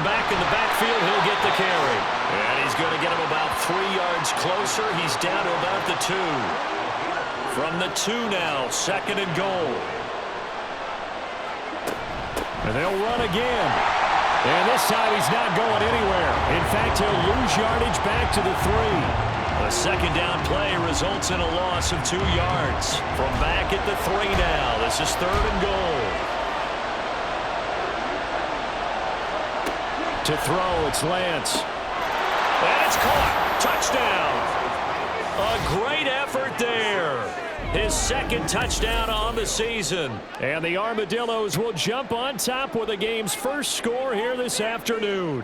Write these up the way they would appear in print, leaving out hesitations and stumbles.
back in the backfield. He'll get the carry. And he's going to get him about 3 yards closer. He's down to about the 2. From the 2 now, 2nd and goal. And they'll run again. And this time he's not going anywhere. In fact, he'll lose yardage back to the 3. A 2nd down play results in a loss of 2 yards. From back at the 3 now. This is 3rd and goal. To throw, it's Lance. And it's caught. Touchdown. A great effort there. His 2nd touchdown on the season. And the Armadillos will jump on top with the game's first score here this afternoon.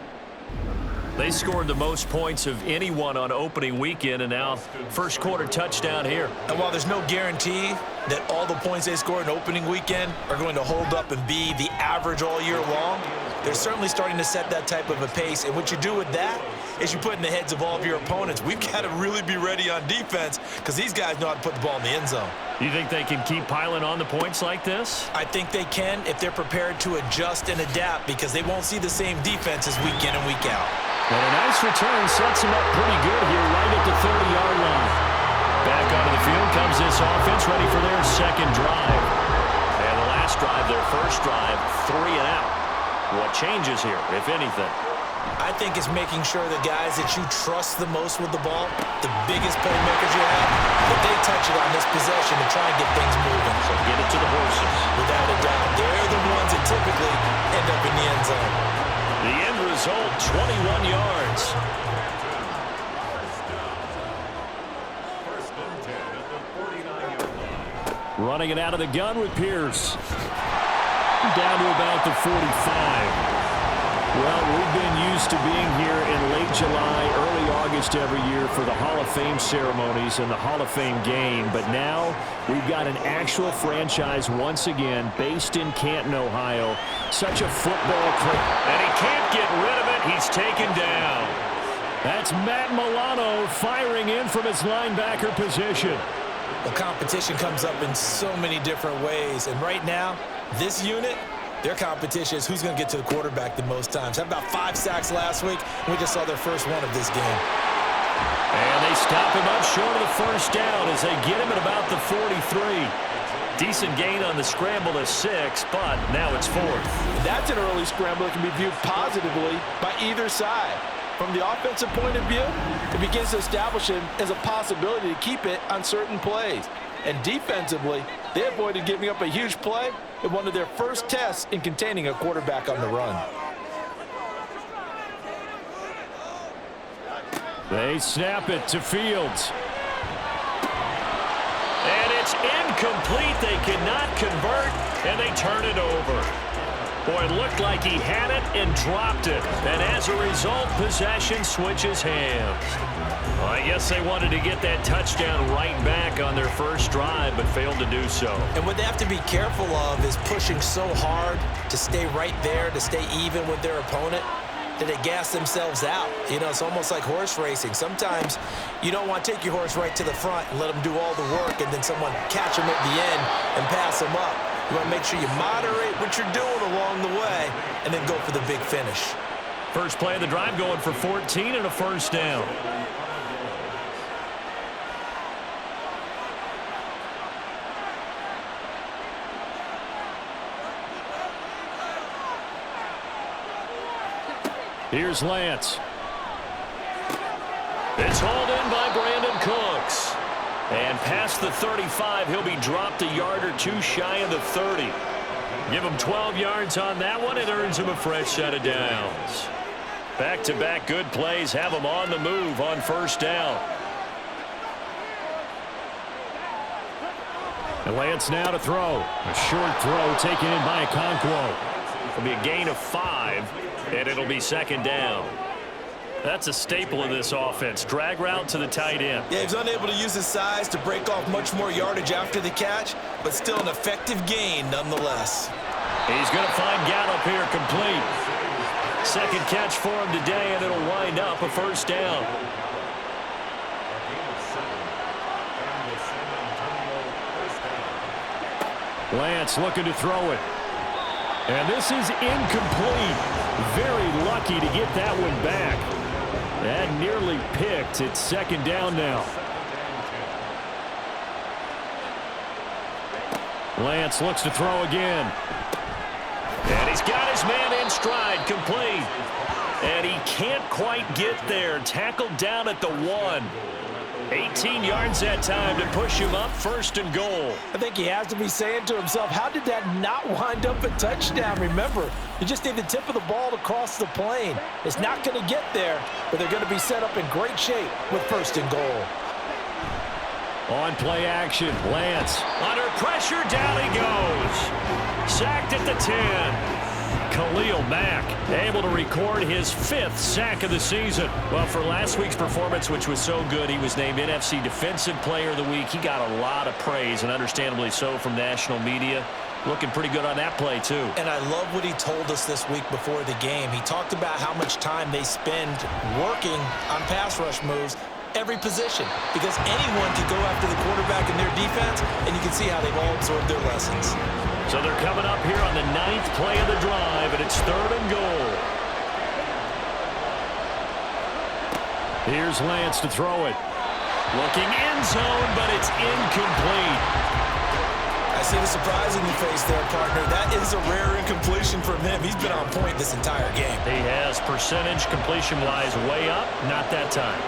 They scored the most points of anyone on opening weekend, and now first quarter touchdown here. And while there's no guarantee that all the points they scored in opening weekend are going to hold up and be the average all year long, they're certainly starting to set that type of a pace. And what you do with that is you put in the heads of all of your opponents, we've got to really be ready on defense because these guys know how to put the ball in the end zone. You think they can keep piling on the points like this? I think they can if they're prepared to adjust and adapt because they won't see the same defenses week in and week out. And a nice return sets them up pretty good here right at the 30-yard line. Back onto the field comes this offense ready for their 2nd drive. And the last drive, their first drive, 3 and out. What changes here, if anything? I think it's making sure the guys that you trust the most with the ball, the biggest playmakers you have, that they touch it on this possession to try and get things moving. So get it to the horses. Without a doubt. They're the ones that typically end up in the end zone. The end result, 21 yards. Running it out of the gun with Pierce. Down to about the 45. Well, we've been used to being here in late July, early August every year for the Hall of Fame ceremonies and the Hall of Fame game. But now we've got an actual franchise once again based in Canton, Ohio. Such a football clip. And he can't get rid of it. He's taken down. That's Matt Milano firing in from his linebacker position. The competition comes up in so many different ways. And right now, this unit, their competition is who's going to get to the quarterback the most times. Had about 5 sacks last week, and we just saw their first one of this game. And they stop him up short of the first down as they get him at about the 43. Decent gain on the scramble to 6, but now it's 4th. That's an early scramble that can be viewed positively by either side. From the offensive point of view, it begins to establish him as a possibility to keep it on certain plays. And defensively, they avoided giving up a huge play in one of their first tests in containing a quarterback on the run. They snap it to Fields. And it's incomplete. They cannot convert, and they turn it over. Boy, it looked like he had it and dropped it. And as a result, possession switches hands. Well, I guess they wanted to get that touchdown right back on their first drive, but failed to do so. And what they have to be careful of is pushing so hard to stay right there, to stay even with their opponent, that they gas themselves out. You know, it's almost like horse racing. Sometimes you don't want to take your horse right to the front and let them do all the work and then someone catch them at the end and pass them up. You want to make sure you moderate what you're doing along the way and then go for the big finish. First play of the drive going for 14 and a first down. Here's Lance. It's hauled in by Brandon Cooks. And past the 35, he'll be dropped a yard or two shy of the 30. Give him 12 yards on that one. It earns him a fresh set of downs. Back-to-back good plays have him on the move on first down. And Lance now to throw. A short throw taken in by Okonkwo. It'll be a gain of 5, and it'll be second down. That's a staple of this offense. Drag route to the tight end. Yeah, he's unable to use his size to break off much more yardage after the catch, but still an effective gain nonetheless. He's going to find Gallup here complete. Second catch for him today, and it'll wind up a first down. Lance looking to throw it. And this is incomplete. Very lucky to get that one back. That nearly picked. It's second down now. Lance looks to throw again. And he's got his man in stride, complete. And he can't quite get there. Tackled down at the 1. 18 yards that time to push him up, first and goal. I think he has to be saying to himself, how did that not wind up a touchdown? Remember, you just need the tip of the ball to cross the plane. It's not going to get there, but they're going to be set up in great shape with first and goal. On play action, Lance. Under pressure, down he goes. Sacked at the 10. Khalil Mack able to record his 5th sack of the season. Well, for last week's performance, which was so good, he was named NFC Defensive Player of the Week. He got a lot of praise, and understandably so, from national media. Looking pretty good on that play, too. And I love what he told us this week before the game. He talked about how much time they spend working on pass rush moves, every position, because anyone can go after the quarterback in their defense, and you can see how they've all absorbed their lessons. So they're coming up here on the 9th play of the drive, and it's third and goal. Here's Lance to throw it. Looking end zone, but it's incomplete. I see the surprise in your face there, partner. That is a rare incompletion from him. He's been on point this entire game. He has percentage completion-wise way up, not that time.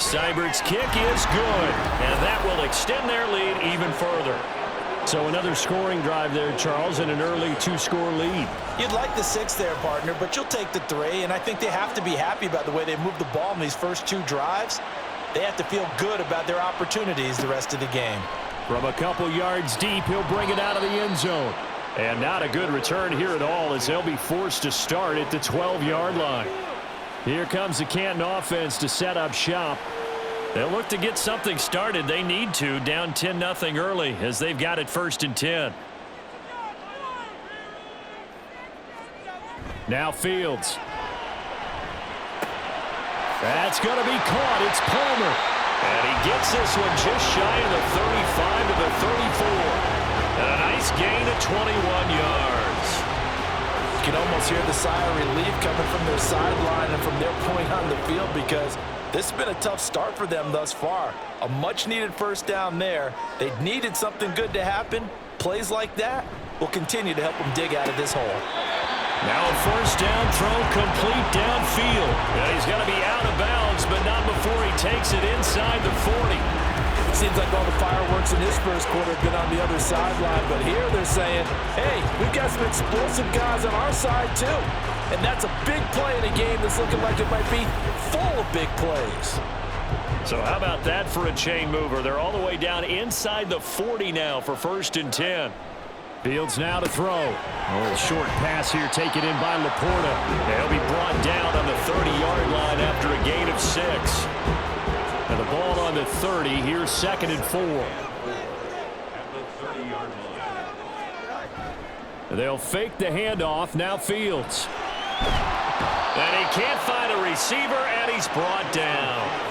Seibert's kick is good, and that will extend their lead even further. So another scoring drive there, Charles, and an early 2-score lead. You'd like the 6 there, partner, but you'll take the 3, and I think they have to be happy about the way they moved the ball in these first 2 drives. They have to feel good about their opportunities the rest of the game. From a couple yards deep, he'll bring it out of the end zone. And not a good return here at all, as they'll be forced to start at the 12-yard line. Here comes the Canton offense to set up shop. They'll look to get something started. They need to, down 10-0 early, as they've got it first and 10. Now Fields. That's going to be caught. It's Palmer. And he gets this one just shy of the 35 to the 34. And a nice gain of 21 yards. You can almost hear the sigh of relief coming from their sideline and from their point on the field, because this has been a tough start for them thus far. A much-needed first down there. They needed something good to happen. Plays like that will continue to help them dig out of this hole. Now a first down throw complete downfield. Yeah, he's got to be out of bounds, but not before he takes it inside the 40. It seems like all the fireworks in this first quarter have been on the other sideline, but here they're saying, hey, we've got some explosive guys on our side too. And that's a big play in a game that's looking like it might be full of big plays. So how about that for a chain mover? They're all the way down inside the 40 now for first and 10. Fields now to throw. A little short pass here taken in by Laporta. They'll be brought down on the 30-yard line after a gain of 6. And the ball on the 30. Here's second and 4. They'll fake the handoff. Now Fields. And he can't find a receiver, and he's brought down.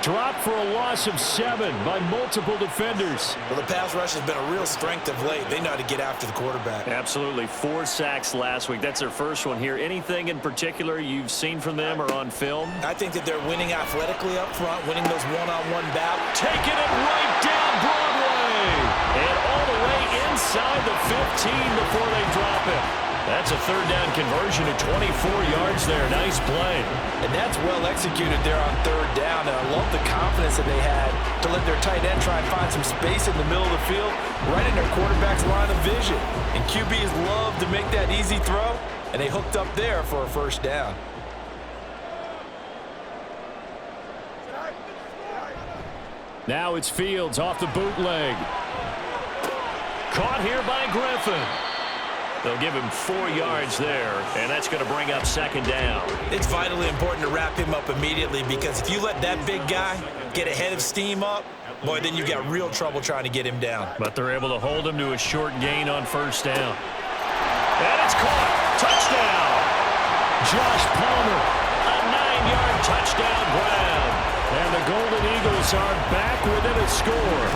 Dropped for a loss of 7 by multiple defenders. Well, the pass rush has been a real strength of late. They know how to get after the quarterback. Absolutely. 4 sacks last week. That's their first one here. Anything in particular you've seen from them or on film? I think that they're winning athletically up front, winning those one-on-one battles. Taking it right down Broadway. And all the way inside the 15 before they drop it. That's a third down conversion of 24 yards there. Nice play. And that's well executed there on third down. And I love the confidence that they had to let their tight end try and find some space in the middle of the field, right in their quarterback's line of vision. And QBs love to make that easy throw, and they hooked up there for a first down. Now it's Fields off the bootleg. Caught here by Griffin. They'll give him 4 yards there, and that's going to bring up second down. It's vitally important to wrap him up immediately, because if you let that big guy get a head of steam up, boy, then you've got real trouble trying to get him down. But they're able to hold him to a short gain on first down. And it's caught. Touchdown. Josh Palmer, a 9-yard touchdown grab. And the Golden Eagles are back within a score.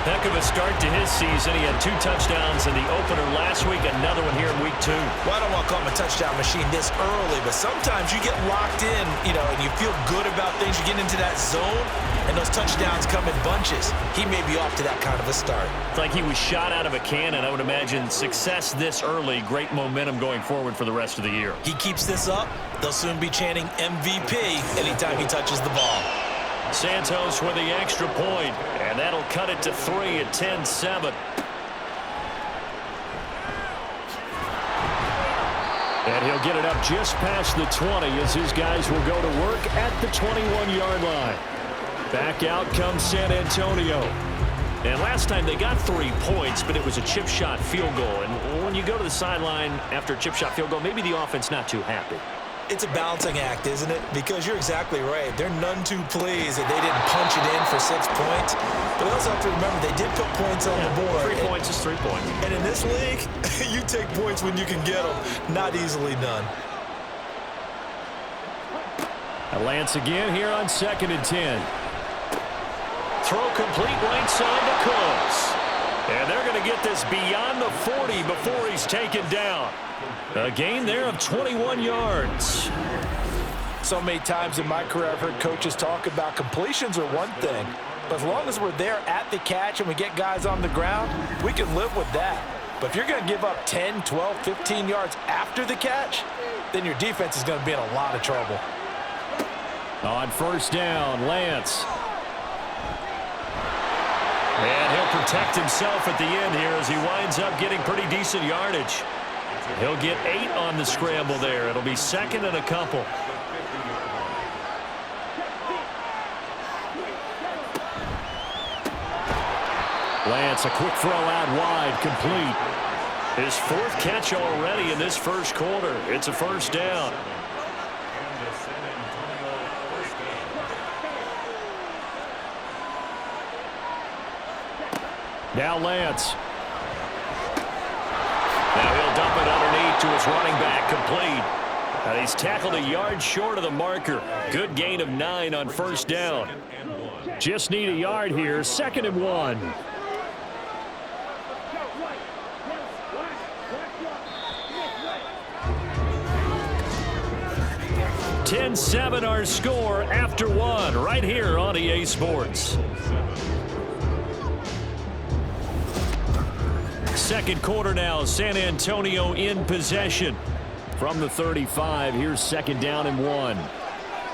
Heck of a start to his season. He had 2 touchdowns in the opener last week, another one here in week 2. Well, I don't want to call him a touchdown machine this early, but sometimes you get locked in, and you feel good about things. You get into that zone, and those touchdowns come in bunches. He may be off to that kind of a start. It's like he was shot out of a cannon. I would imagine success this early, great momentum going forward for the rest of the year. He keeps this up, they'll soon be chanting MVP anytime he touches the ball. Santos with the extra point, and that'll cut it to 3 at 10-7. And he'll get it up just past the 20 as his guys will go to work at the 21-yard line. Back out comes San Antonio. And last time they got 3 points, but it was a chip shot field goal. And when you go to the sideline after a chip shot field goal, maybe the offense not too happy. It's a balancing act, isn't it? Because you're exactly right. They're none too pleased that they didn't punch it in for 6 points. But they also have to remember they did put points on the board. 3 points is 3 points. And in this league, you take points when you can get them. Not easily done. Lance again here on 2nd and 10. Throw complete right side to Cooks. And they're going to get this beyond the 40 before he's taken down. A gain there of 21 yards. So many times in my career I've heard coaches talk about completions are one thing, but as long as we're there at the catch and we get guys on the ground, we can live with that. But if you're going to give up 10, 12, 15 yards after the catch, then your defense is going to be in a lot of trouble. On 1st down, Lance. And he'll protect himself at the end here as he winds up getting pretty decent yardage. He'll get 8 on the scramble there. It'll be 2nd and a couple. Lance, a quick throw out wide, complete. His 4th catch already in this first quarter. It's a 1st down. Now Lance. Now he'll dump it underneath to his running back, complete. And he's tackled a yard short of the marker. Good gain of 9 on 1st down. Just need a yard here, 2nd and 1. (10-7) our score after 1 right here on EA Sports. Second quarter now, San Antonio in possession. From the 35, here's 2nd down and 1.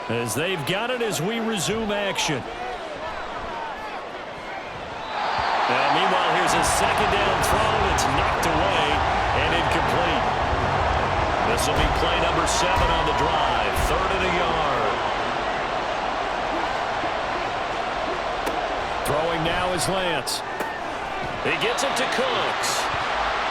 As they've got it as we resume action. Now, meanwhile, here's a 2nd down throw. It's knocked away and incomplete. This will be play number 7 on the drive. 3rd and a yard. Throwing now is Lance. He gets it to Cooks.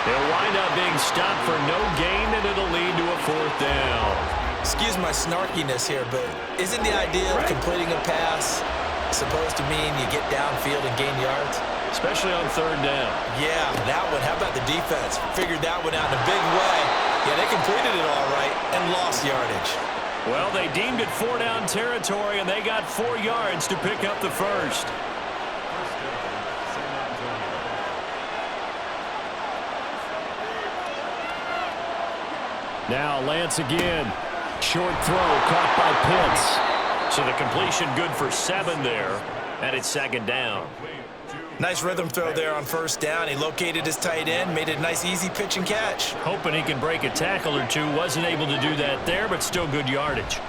He'll wind up being stopped for no gain, and it'll lead to a 4th down. Excuse my snarkiness here, but isn't the idea of completing a pass supposed to mean you get downfield and gain yards? Especially on 3rd down. Yeah, that one. How about the defense? Figured that one out in a big way. Yeah, they completed it all right and lost yardage. Well, they deemed it 4-down territory, and they got 4 yards to pick up the 1st. Now Lance again. Short throw caught by Pitts. So the completion good for 7 there. And it's 2nd down. Nice rhythm throw there on 1st down. He located his tight end, made it a nice easy pitch and catch. Hoping he can break a tackle or two. Wasn't able to do that there, but still good yardage.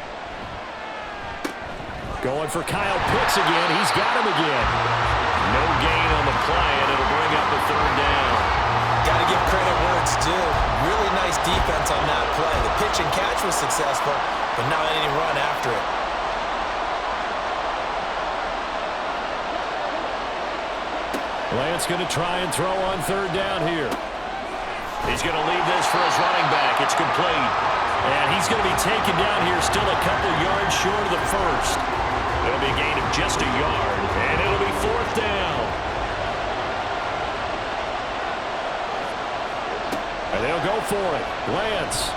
Going for Kyle Pitts again. He's got him again. No gain on the play, and it'll bring up a 3rd down. Got to give credit where it's due. Really nice defense on that play. The pitch and catch was successful, but not any run after it. Lance going to try and throw on 3rd down here. He's going to leave this for his running back. It's complete. And he's going to be taken down here still a couple yards short of the 1st. It'll be a gain of just a yard, and it'll be 4th down. And they'll go for it. Lance.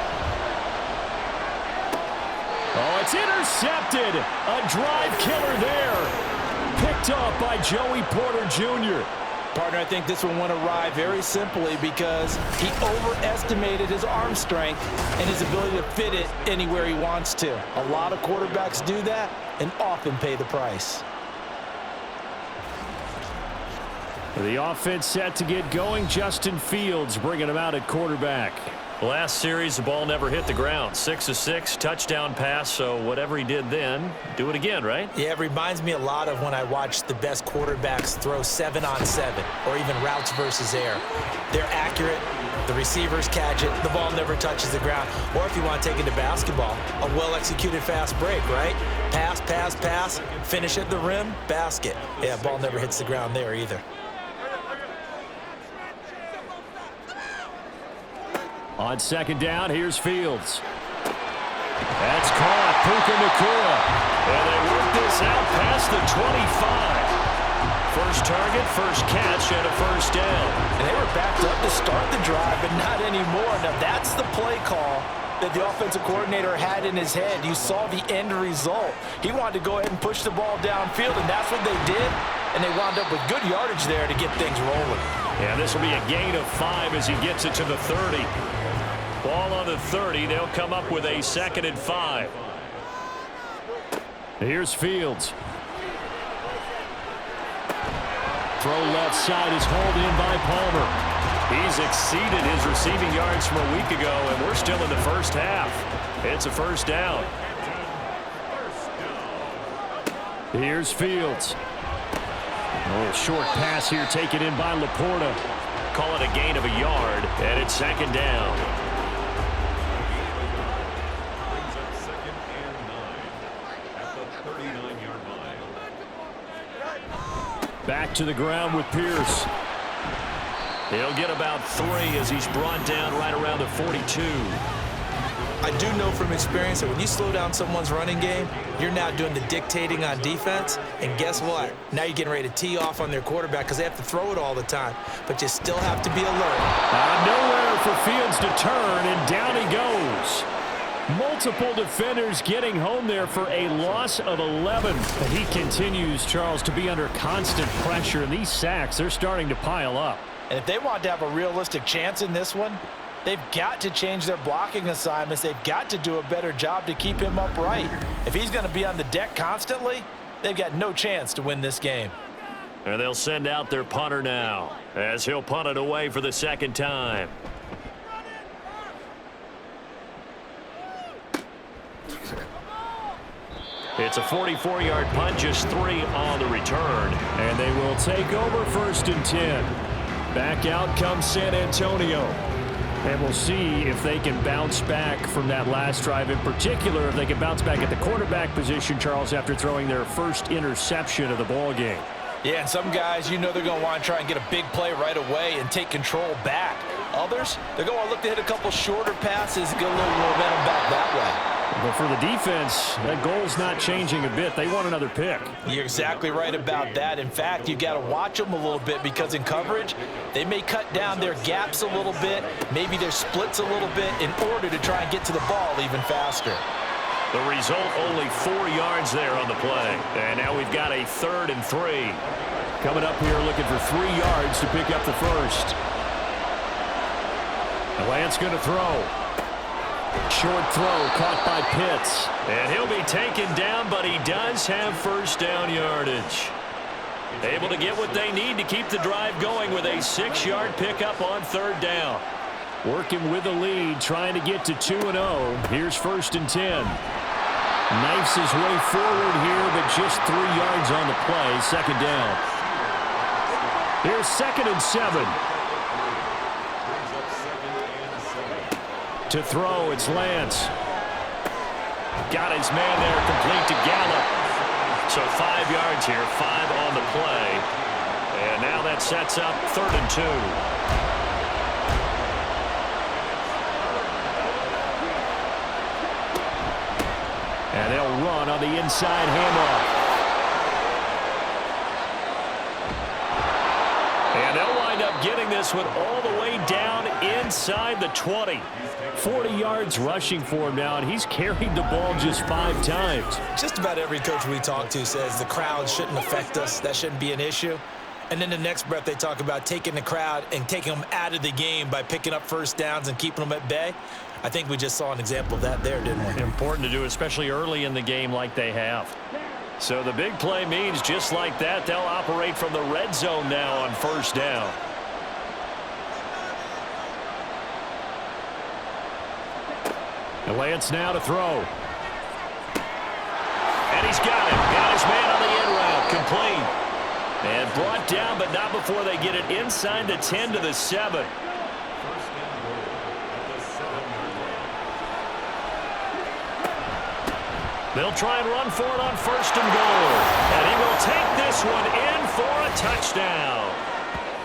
Oh, it's intercepted. A drive killer there. Picked off by Joey Porter Jr. Partner, I think this one went awry very simply because he overestimated his arm strength and his ability to fit it anywhere he wants to. A lot of quarterbacks do that and often pay the price. The offense set to get going. Justin Fields bringing him out at quarterback. Last series, the ball never hit the ground. 6 of 6, touchdown pass, so whatever he did then, do it again, right? Yeah, it reminds me a lot of when I watched the best quarterbacks throw 7-on-7 or even routes versus air. They're accurate. The receivers catch it. The ball never touches the ground. Or if you want to take it to basketball, a well-executed fast break, right? Pass, pass, pass, finish at the rim, basket. Yeah, ball never hits the ground there either. On second down, here's Fields. That's caught. Puka Nacua. And they work this out past the 25. First target, first catch, and a first down. And they were backed up to start the drive, but not anymore. Now, that's the play call that the offensive coordinator had in his head. You saw the end result. He wanted to go ahead and push the ball downfield, and that's what they did. And they wound up with good yardage there to get things rolling. Yeah, this will be a gain of 5 as he gets it to the 30. Ball on the 30. They'll come up with a 2nd and 5. Here's Fields. Throw left side is hauled in by Palmer. He's exceeded his receiving yards from a week ago, and we're still in the first half. It's a first down. Here's Fields. A little short pass here taken in by Laporta. Call it a gain of a yard, and it's 2nd down. Back to the ground with Pierce. He'll get about 3 as he's brought down right around the 42. I do know from experience that when you slow down someone's running game, you're now doing the dictating on defense. And guess what? Now you're getting ready to tee off on their quarterback because they have to throw it all the time. But you still have to be alert. Nowhere for Fields to turn, and down he goes. Multiple defenders getting home there for a loss of 11. But he continues, Charles, to be under constant pressure. And these sacks, they're starting to pile up. And if they want to have a realistic chance in this one, they've got to change their blocking assignments. They've got to do a better job to keep him upright. If he's going to be on the deck constantly, they've got no chance to win this game. And they'll send out their punter now as he'll punt it away for the 2nd time. It's a 44-yard punt, just 3 on the return. And they will take over 1st and 10. Back out comes San Antonio. And we'll see if they can bounce back from that last drive. In particular, if they can bounce back at the quarterback position, Charles, after throwing their first interception of the ball game. Yeah, and some guys, you know they're going to want to try and get a big play right away and take control back. Others, they're going to look to hit a couple shorter passes and get a little momentum back that way. But for the defense, that goal's not changing a bit. They want another pick. You're exactly right about that. In fact, you've got to watch them a little bit because in coverage, they may cut down their gaps a little bit, maybe their splits a little bit in order to try and get to the ball even faster. The result, only 4 yards there on the play. And now we've got a 3rd and 3. Coming up here looking for 3 yards to pick up the first. Lance going to throw. Short throw caught by Pitts. And he'll be taken down, but he does have first down yardage. Able to get what they need to keep the drive going with a 6-yard pickup on 3rd down. Working with the lead, trying to get to 2-0. Here's 1st and 10. Knifes his way forward here, but just 3 yards on the play. 2nd down. Here's 2nd and 7. To throw, it's Lance. Got his man there, complete to Gallup. So 5 yards here, 5 on the play. And now that sets up 3rd and 2. And they'll run on the inside handoff. And they'll wind up getting this one all the way down inside the 20. 40 yards rushing for him now, and he's carried the ball just 5 times. Just about every coach we talk to says the crowd shouldn't affect us. That shouldn't be an issue. And then the next breath they talk about taking the crowd and taking them out of the game by picking up first downs and keeping them at bay. I think we just saw an example of that there, didn't we? Important to do, especially early in the game like they have. So the big play means just like that, they'll operate from the red zone now on first down. And Lance now to throw. And he's got him. Got his man on the end route. Complete. And brought down, but not before they get it inside the 10 to the 7. They'll try and run for it on first and goal. And he will take this one in for a touchdown.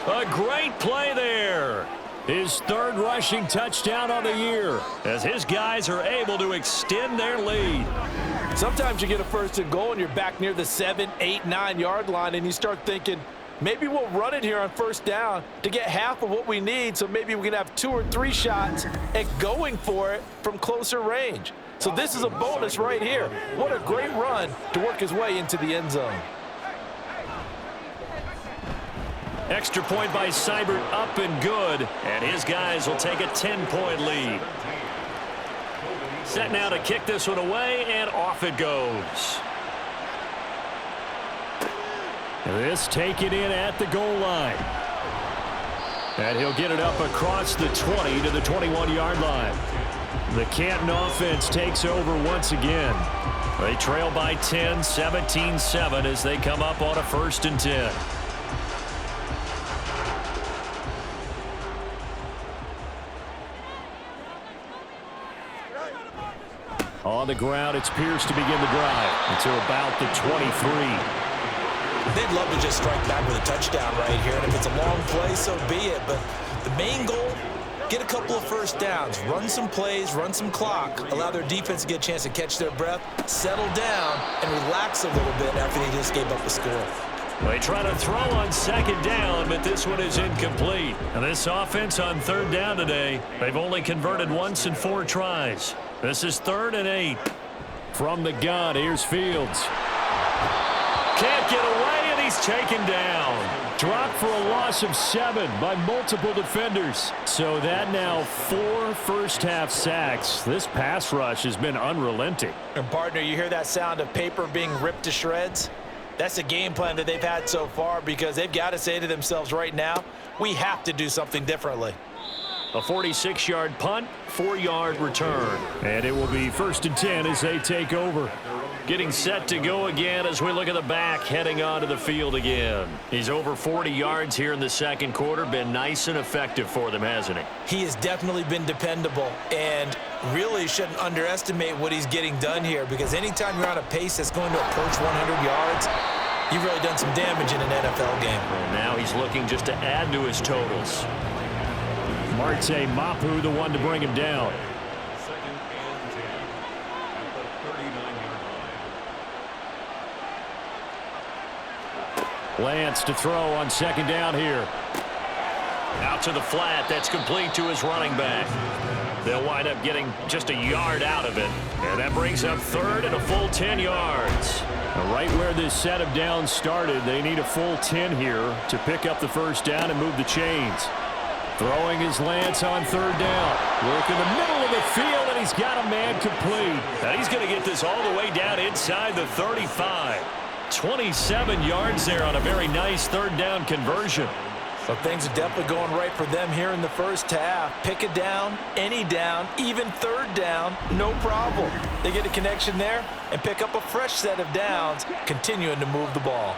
A great play there. His third rushing touchdown on the year, as his guys are able to extend their lead. Sometimes you get a first and goal and you're back near the 7, 8, 9-yard line, and you start thinking, maybe we'll run it here on first down to get half of what we need, so maybe we can have 2 or 3 shots at going for it from closer range. So this is a bonus right here. What a great run to work his way into the end zone. Extra point by Seibert, up and good, and his guys will take a 10-point lead. Set now to kick this one away, and off it goes. This taken in at the goal line. And he'll get it up across the 20 to the 21-yard line. The Canton offense takes over once again. They trail by 10, 17-7 as they come up on a 1st and 10. On the ground, it's Pierce to begin the drive until about the 23. They'd love to just strike back with a touchdown right here, and if it's a long play, so be it. But the main goal, get a couple of first downs, run some plays, run some clock, allow their defense to get a chance to catch their breath, settle down, and relax a little bit after they just gave up a score. They try to throw on 2nd down, but this one is incomplete. And this offense on 3rd down today, they've only converted once in 4 tries. This is 3rd and 8. From the gun, here's Fields. Can't get away, and he's taken down. Dropped for a loss of 7 by multiple defenders. So that now 4 first-half sacks. This pass rush has been unrelenting. And, partner, you hear that sound of paper being ripped to shreds? That's a game plan that they've had so far because they've got to say to themselves right now, we have to do something differently. A 46-yard punt, 4-yard return. And it will be 1st and 10 as they take over. Getting set to go again as we look at the back heading onto the field again. He's over 40 yards here in the 2nd quarter. Been nice and effective for them, hasn't he? He has definitely been dependable and really shouldn't underestimate what he's getting done here because anytime you're on a pace that's going to approach 100 yards, you've really done some damage in an NFL game. And now he's looking just to add to his totals. Marte Mapu, the one to bring him down. Lance to throw on 2nd down here. Out to the flat. That's complete to his running back. They'll wind up getting just a yard out of it. And that brings up 3rd and a full 10 yards. Right where this set of downs started, they need a full 10 here to pick up the first down and move the chains. Throwing his Lance on 3rd down. Work in the middle of the field, and he's got a man complete. And he's going to get this all the way down inside the 35. 27 yards there on a very nice 3rd down conversion. So things are definitely going right for them here in the first half. Pick a down, any down, even 3rd down, no problem. They get a connection there and pick up a fresh set of downs, continuing to move the ball.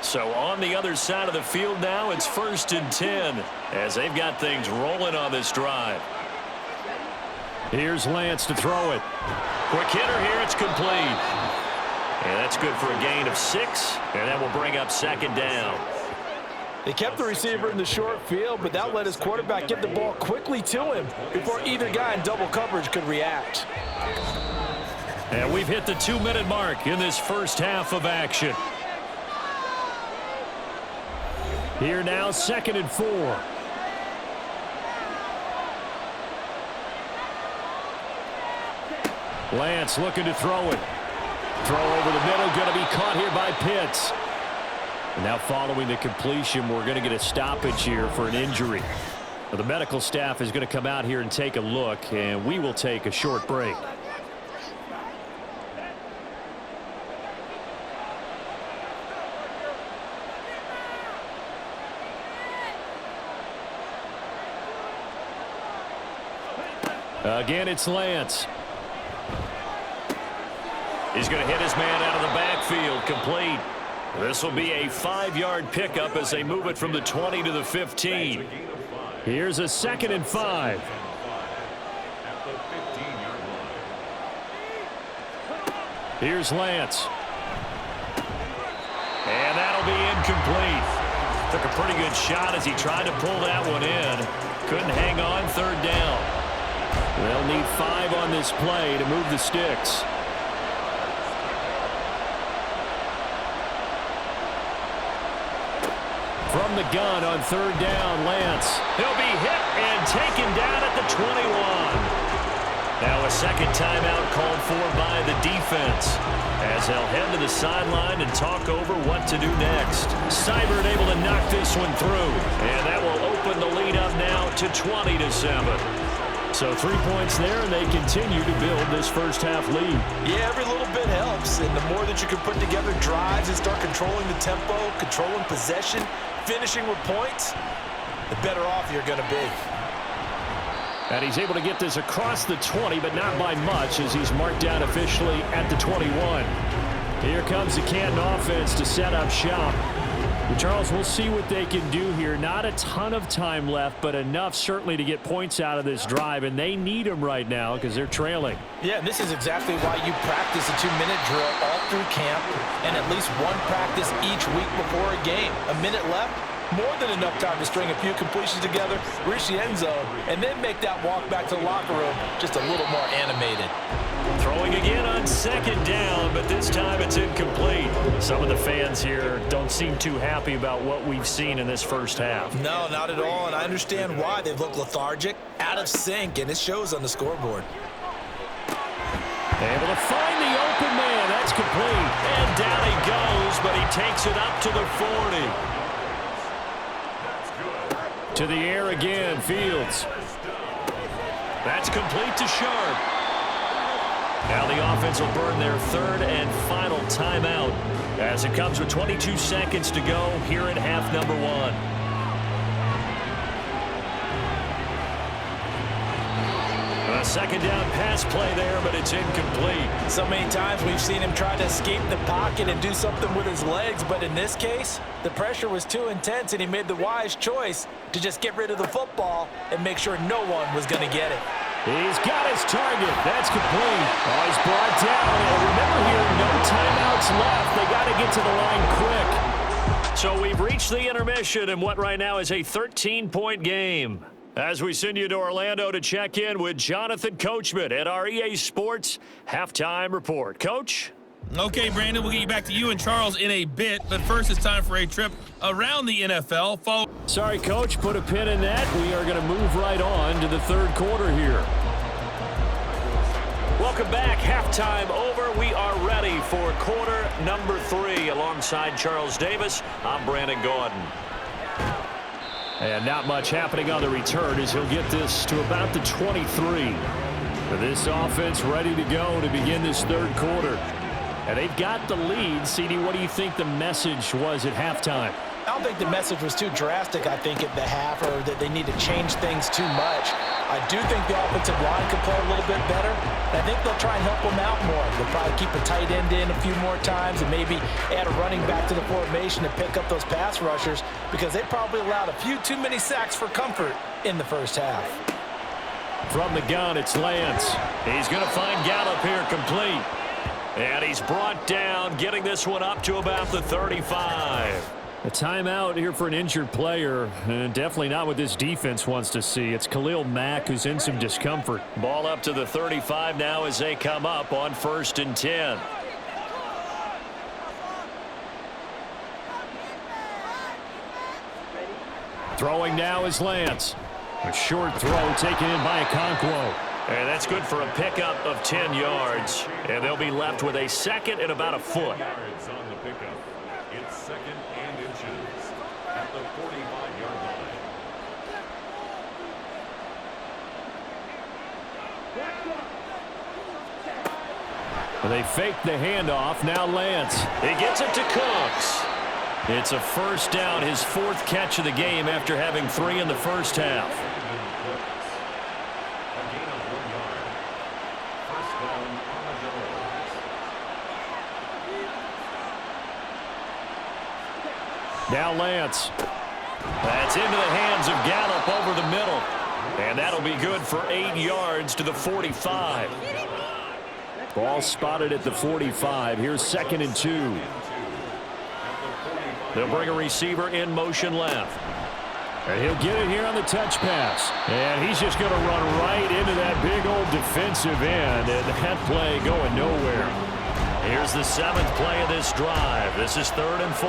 So on the other side of the field now, it's 1st and 10 as they've got things rolling on this drive. Here's Lance to throw it. Quick hitter here, it's complete. And that's good for a gain of 6, and that will bring up 2nd down. They kept the receiver in the short field, but that let his quarterback get the ball quickly to him before either guy in double coverage could react. And we've hit the 2-minute mark in this first half of action. Here now, 2nd and 4. Lance looking to throw it. Throw over the middle, going to be caught here by Pitts. And now following the completion, we're going to get a stoppage here for an injury. Well, the medical staff is going to come out here and take a look, and we will take a short break. Again, it's Lance. He's going to hit his man out of the backfield, complete. This will be a 5-yard pickup as they move it from the 20 to the 15. Here's a 2nd and 5. Here's Lance. And that'll be incomplete. Took a pretty good shot as he tried to pull that one in. Couldn't hang on, 3rd down. They'll need 5 on this play to move the sticks. From the gun on 3rd down, Lance. He'll be hit and taken down at the 21. Now a second timeout called for by the defense as they'll head to the sideline and talk over what to do next. Seibert able to knock this one through, and that will open the lead up now to 20-7. So 3 points there, and they continue to build this first half lead. Yeah, every little bit helps, and the more that you can put together drives and start controlling the tempo, controlling possession, finishing with points, the better off you're going to be. And he's able to get this across the 20, but not by much as he's marked down officially at the 21. Here comes the Canton offense to set up shop. Charles, we'll see what they can do here. Not a ton of time left, but enough certainly to get points out of this drive, and they need them right now because they're trailing. Yeah, and this is exactly why you practice a 2-minute drill all through camp and at least one practice each week before a game. A minute left, more than enough time to string a few completions together, reach the end zone, and then make that walk back to the locker room just a little more animated. Throwing again on 2nd down, but this time it's incomplete. Some of the fans here don't seem too happy about what we've seen in this first half. No, not at all, and I understand why. They've looked lethargic, out of sync, and it shows on the scoreboard. Able to find the open man. That's complete. And down he goes, but he takes it up to the 40. To the air again, Fields. That's complete to Sharp. Now the offense will burn their 3rd and final timeout as it comes with 22 seconds to go here at half number 1. A 2nd down pass play there, but it's incomplete. So many times we've seen him try to escape the pocket and do something with his legs, but in this case, the pressure was too intense and he made the wise choice to just get rid of the football and make sure no one was going to get it. He's got his target. That's complete. Oh, he's brought down. And remember here, no timeouts left. They got to get to the line quick. So we've reached the intermission in what right now is a 13-point game. As we send you to Orlando to check in with Jonathan Coachman at our EA Sports Halftime Report. Coach? Okay, Brandon, we'll get you back to you and Charles in a bit, but first it's time for a trip around the NFL. Sorry, Coach, put a pin in that. We are going to move right on to the 3rd quarter here. Welcome back. Halftime over. We are ready for quarter number 3. Alongside Charles Davis, I'm Brandon Gordon. And not much happening on the return as he'll get this to about the 23. This offense ready to go to begin this 3rd quarter. And they've got the lead. CD, what do you think the message was at halftime? I don't think the message was too drastic, I think, at the half, or that they need to change things too much. I do think the offensive line could play a little bit better. And I think they'll try and help them out more. They'll probably keep a tight end in a few more times and maybe add a running back to the formation to pick up those pass rushers because they probably allowed a few too many sacks for comfort in the first half. From the gun, it's Lance. He's going to find Gallup here complete. And he's brought down, getting this one up to about the 35. A timeout here for an injured player. Definitely not what this defense wants to see. It's Khalil Mack who's in some discomfort. Ball up to the 35 now as they come up on 1st and 10. Throwing now is Lance. A short throw taken in by Okonkwo. And that's good for a pickup of 10 yards. And they'll be left with a 2nd and about a foot. Yards on the pickup. It's 2nd and possessions at the 45-yard line. They fake the handoff. Now Lance. He gets it to Cooks. It's a first down, his fourth catch of the game after having 3 in the first half. A gain of 1 yard. First down, Armadillos. Now Lance. That's into the hands of Gallup over the middle. And that'll be good for 8 yards to the 45. Ball spotted at the 45. Here's 2nd and 2. They'll bring a receiver in motion left. And he'll get it here on the touch pass. And he's just going to run right into that big old defensive end. And that play going nowhere. Here's the 7th play of this drive. This is 3rd and 4.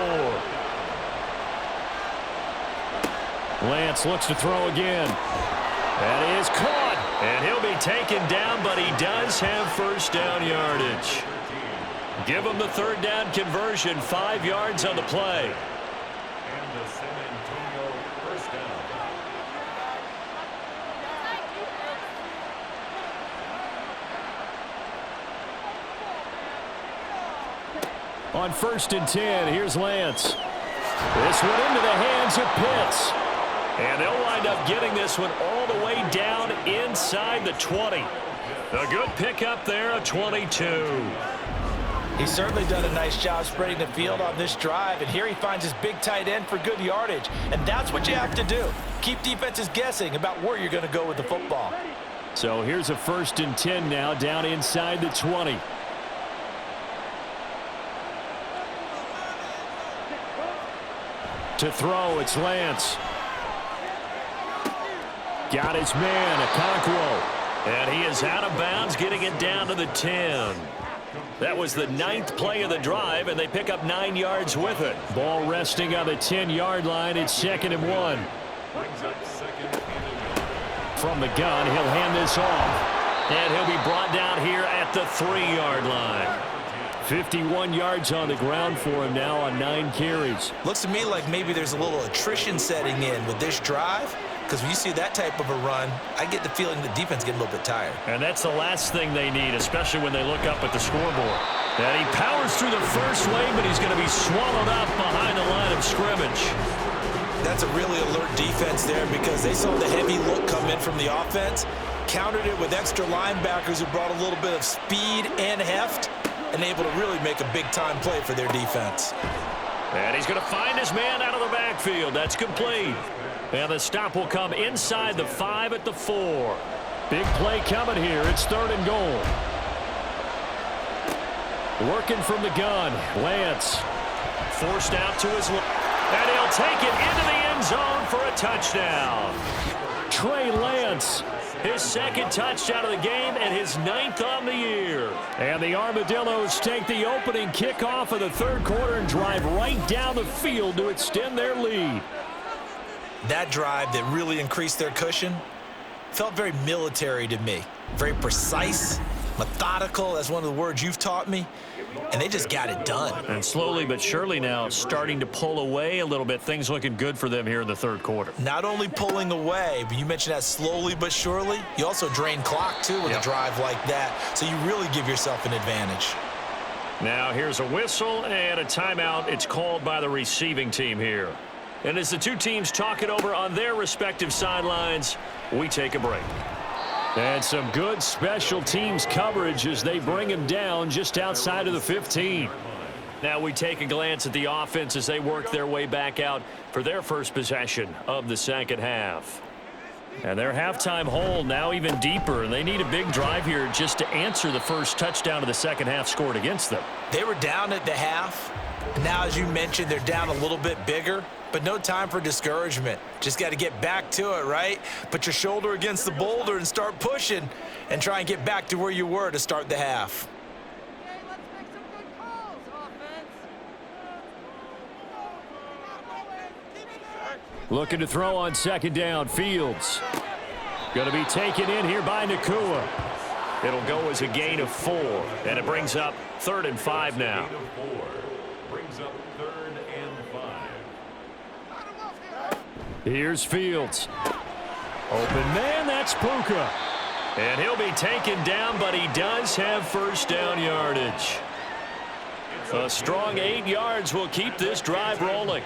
Lance looks to throw again. That is caught. And he'll be taken down, but he does have first down yardage. Give him the 3rd down conversion, 5 yards on the play. And the San Antonio first down. On 1st and 10, here's Lance. This one into the hands of Pitts. And they'll wind up getting this one all the way down inside the 20. A good pickup there, a 22. He's certainly done a nice job spreading the field on this drive, and here he finds his big tight end for good yardage. And that's what you have to do. Keep defenses guessing about where you're going to go with the football. So here's a 1st and 10 now, down inside the 20. To throw, it's Lance. Got his man, Okonkwo. And he is out of bounds, getting it down to the 10. That was the 9th play of the drive, and they pick up 9 yards with it. Ball resting on the 10-yard line. It's 2nd and 1. From the gun, he'll hand this off. And he'll be brought down here at the 3-yard line. 51 yards on the ground for him now on 9 carries. Looks to me like maybe there's a little attrition setting in with this drive, because when you see that type of a run, I get the feeling the defense getting a little bit tired. And that's the last thing they need, especially when they look up at the scoreboard. And he powers through the first wave, but he's going to be swallowed up behind the line of scrimmage. That's a really alert defense there, because they saw the heavy look come in from the offense, countered it with extra linebackers who brought a little bit of speed and heft, and able to really make a big-time play for their defense. And he's going to find his man out of the backfield. That's complete. And the stop will come inside the 5 at the 4. Big play coming here. It's 3rd and goal. Working from the gun, Lance. Forced out to his left. And he'll take it into the end zone for a touchdown. Trey Lance. His 2nd touchdown of the game and his 9th on the year. And the Armadillos take the opening kickoff of the 3rd quarter and drive right down the field to extend their lead. That drive that really increased their cushion felt very military to me. Very precise, methodical, that's one of the words you've taught me. And they just got it done. And slowly but surely now starting to pull away a little bit. Things looking good for them here in the 3rd quarter. Not only pulling away, but you mentioned that slowly but surely. You also drain clock, too, with a drive like that. So you really give yourself an advantage. Now here's a whistle and a timeout. It's called by the receiving team here. And as the two teams talk it over on their respective sidelines, we take a break. And some good special teams coverage as they bring him down just outside of the 15. Now we take a glance at the offense as they work their way back out for their first possession of the 2nd half. And their halftime hole now even deeper, and they need a big drive here just to answer the first touchdown of the 2nd half scored against them. They were down at the half. Now, as you mentioned, they're down a little bit bigger, but no time for discouragement. Just got to get back to it, right? Put your shoulder against the boulder and start pushing and try and get back to where you were to start the half. Okay, let's make some good calls, offense. Looking to throw on 2nd down. Fields. Going to be taken in here by Nakua. It'll go as a gain of 4, and it brings up 3rd and 5 now. Brings up 3rd and 5. Here's Fields. Open man, that's Puka. And he'll be taken down, but he does have first down yardage. A strong 8 yards will keep this drive rolling.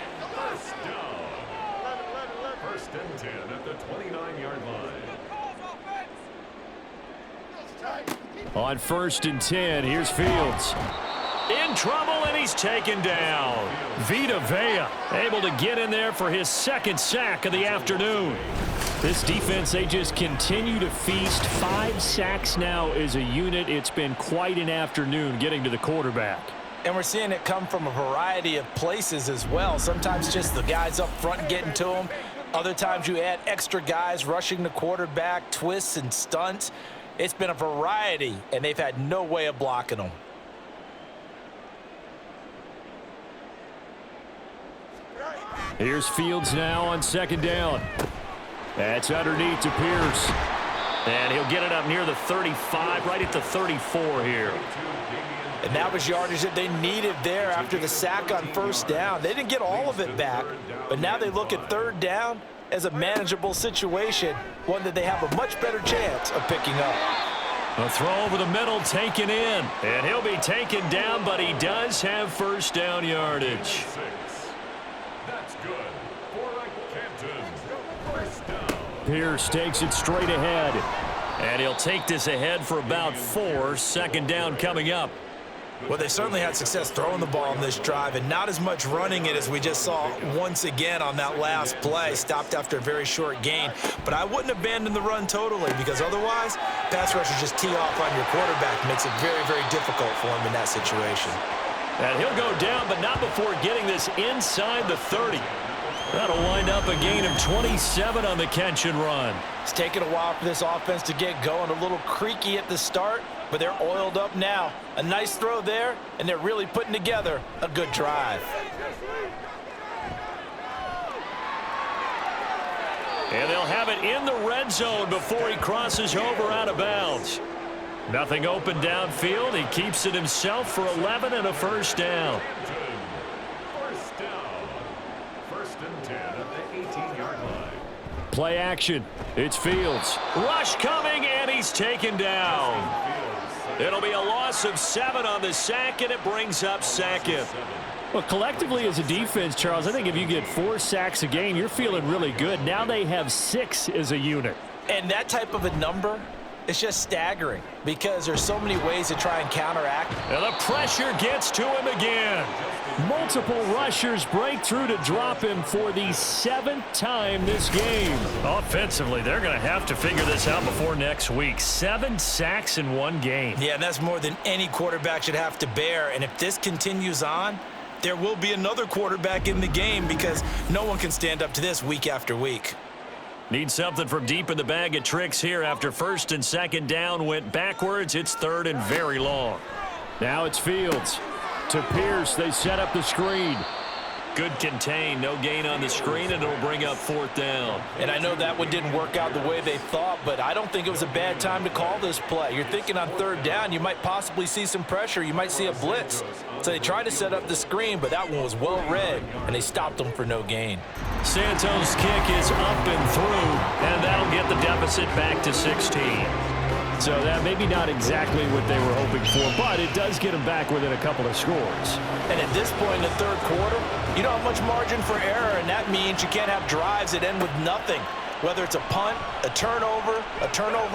First and 10 at the 29-yard line. On first and 10, here's Fields. In trouble, and he's taken down. Vita Vea Able to get in there for his second sack of the afternoon. This defense, they just continue to feast. 5 sacks now as a unit. It's been quite an afternoon getting to the quarterback. And we're seeing it come from a variety of places as well. Sometimes just the guys up front getting to them. Other times you add extra guys rushing the quarterback, twists and stunts. It's been a variety, and they've had no way of blocking them. Here's Fields now on second down. That's underneath to Pierce. And he'll get it up near the 35, right at the 34 here. And that was yardage that they needed there after the sack on first down. They didn't get all of it back, but now they look at third down as a manageable situation, one that they have a much better chance of picking up. A throw over the middle taken in. And he'll be taken down, but he does have first down yardage. That's good. For Canton. First down. Pierce takes it straight ahead. And he'll take this ahead for about 4. Second down coming up. Well, they certainly had success throwing the ball on this drive and not as much running it as we just saw once again on that last play. Stopped after a very short gain. But I wouldn't abandon the run totally, because otherwise, pass rushers just tee off on your quarterback. Makes it very, very difficult for him in that situation. And he'll go down, but not before getting this inside the 30. That'll wind up a gain of 27 on the catch and run. It's taken a while for this offense to get going. A little creaky at the start, but they're oiled up now. A nice throw there, and they're really putting together a good drive. And they'll have it in the red zone before he crosses over out of bounds. Nothing open downfield. He keeps it himself for 11 and a first down. First down. First and 10 at the 18-yard line. Play action. It's Fields. Rush coming, and he's taken down. It'll be a loss of 7 on the sack, and it brings up second. Well, collectively as a defense, Charles, I think if you get 4 sacks a game, you're feeling really good. Now they have 6 as a unit. And that type of a number is just staggering, because there's so many ways to try and counteract. And the pressure gets to him again. Multiple rushers break through to drop him for the 7th time this game. Offensively, they're going to have to figure this out before next week. 7 sacks in one game. Yeah, and that's more than any quarterback should have to bear. And if this continues on, there will be another quarterback in the game, because no one can stand up to this week after week. Need something from deep in the bag of tricks here. After first and second down went backwards, it's third and very long. Now it's Fields. To Pierce, they set up the screen. Good contain, no gain on the screen, and it'll bring up 4th down. And I know that one didn't work out the way they thought, but I don't think it was a bad time to call this play. You're thinking on third down, you might possibly see some pressure. You might see a blitz. So they tried to set up the screen, but that one was well read, and they stopped them for no gain. Santos' kick is up and through, and that'll get the deficit back to 16. So that maybe not exactly what they were hoping for, but it does get them back within a couple of scores. And at this point in the third quarter, you don't have much margin for error, and that means you can't have drives that end with nothing. Whether it's a punt, a turnover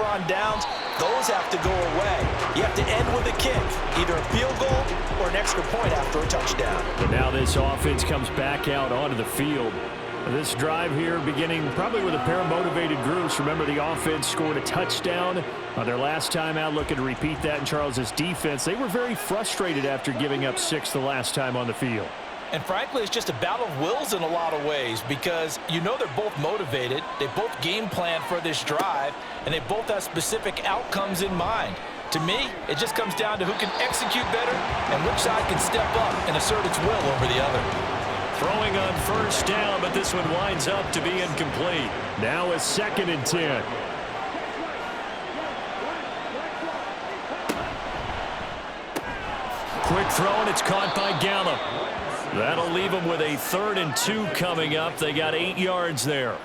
on downs, those have to go away. You have to end with a kick, either a field goal or an extra point after a touchdown. And now this offense comes back out onto the field. This drive here beginning probably with a pair of motivated groups. Remember, the offense scored a touchdown on their last time out. Looking to repeat that in Charles's defense. They were very frustrated after giving up 6 the last time on the field. And frankly, it's just a battle of wills in a lot of ways, because you know they're both motivated. They both game plan for this drive, and they both have specific outcomes in mind. To me, it just comes down to who can execute better and which side can step up and assert its will over the other. Throwing on first down, but this one winds up to be incomplete. Now a 2nd and 10. Quick throw, and it's caught by Gallup. That'll leave them with a 3rd and 2 coming up. They got 8 yards there.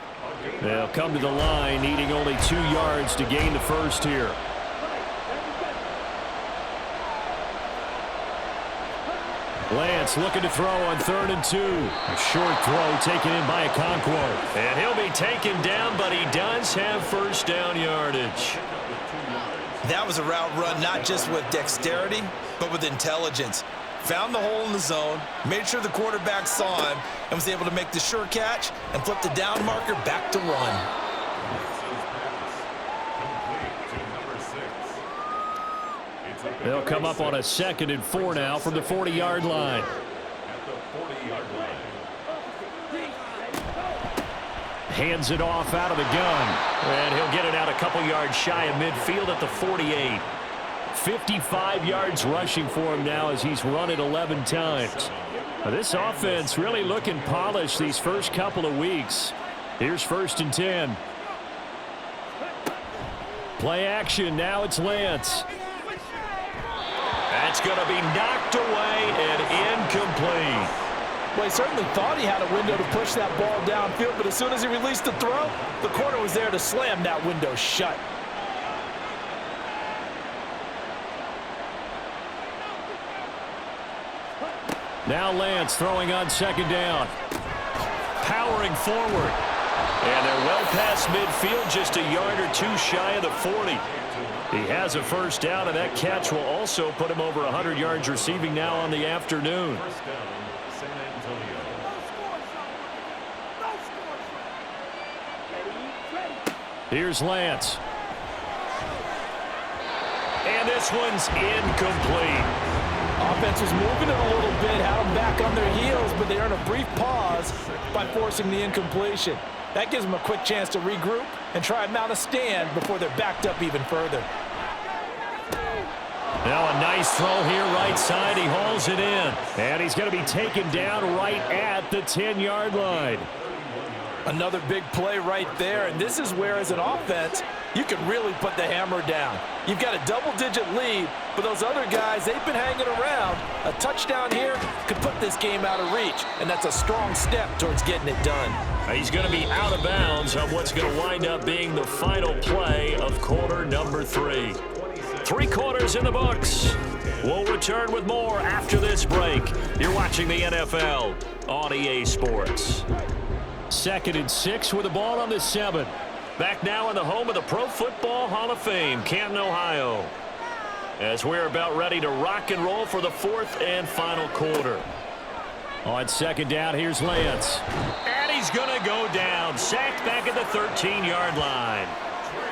They'll come to the line needing only 2 yards to gain the first here. Lance looking to throw on 3rd and 2. A short throw taken in by Okonkwo. And he'll be taken down, but he does have first down yardage. That was a route run not just with dexterity, but with intelligence. Found the hole in the zone, made sure the quarterback saw him, and was able to make the sure catch and flip the down marker back to run. They'll come up on a 2nd and 4 now from the 40-yard line. Hands it off out of the gun. And he'll get it out a couple yards shy of midfield at the 48. 55 yards rushing for him now as he's run it 11 times. Now this offense really looking polished these first couple of weeks. Here's 1st and 10. Play action. Now it's Lance. That's going to be knocked away and incomplete. Well, he certainly thought he had a window to push that ball downfield, but as soon as he released the throw, the corner was there to slam that window shut. Now Lance throwing on 2nd down. Powering forward. And they're well past midfield, just a yard or 2 shy of the 40. He has a first down, and that catch will also put him over 100 yards receiving now on the afternoon. Here's Lance. And this one's incomplete. Offense was moving it a little bit, had them back on their heels, but they earned a brief pause by forcing the incompletion. That gives them a quick chance to regroup and try and mount a stand before they're backed up even further. Now a nice throw here right side. He hauls it in. And he's going to be taken down right at the 10-yard line. Another big play right there, and this is where, as an offense, you can really put the hammer down. You've got a double-digit lead, but those other guys, they've been hanging around. A touchdown here could put this game out of reach, and that's a strong step towards getting it done. He's going to be out of bounds on what's going to wind up being the final play of quarter number 3. 3 quarters in the books. We'll return with more after this break. You're watching the NFL on EA Sports. 2nd and 6 with the ball on the 7. Back now in the home of the Pro Football Hall of Fame, Canton, Ohio. As we're about ready to rock and roll for the 4th and final quarter. On 2nd down, here's Lance. And he's going to go down. Sacked back at the 13-yard line.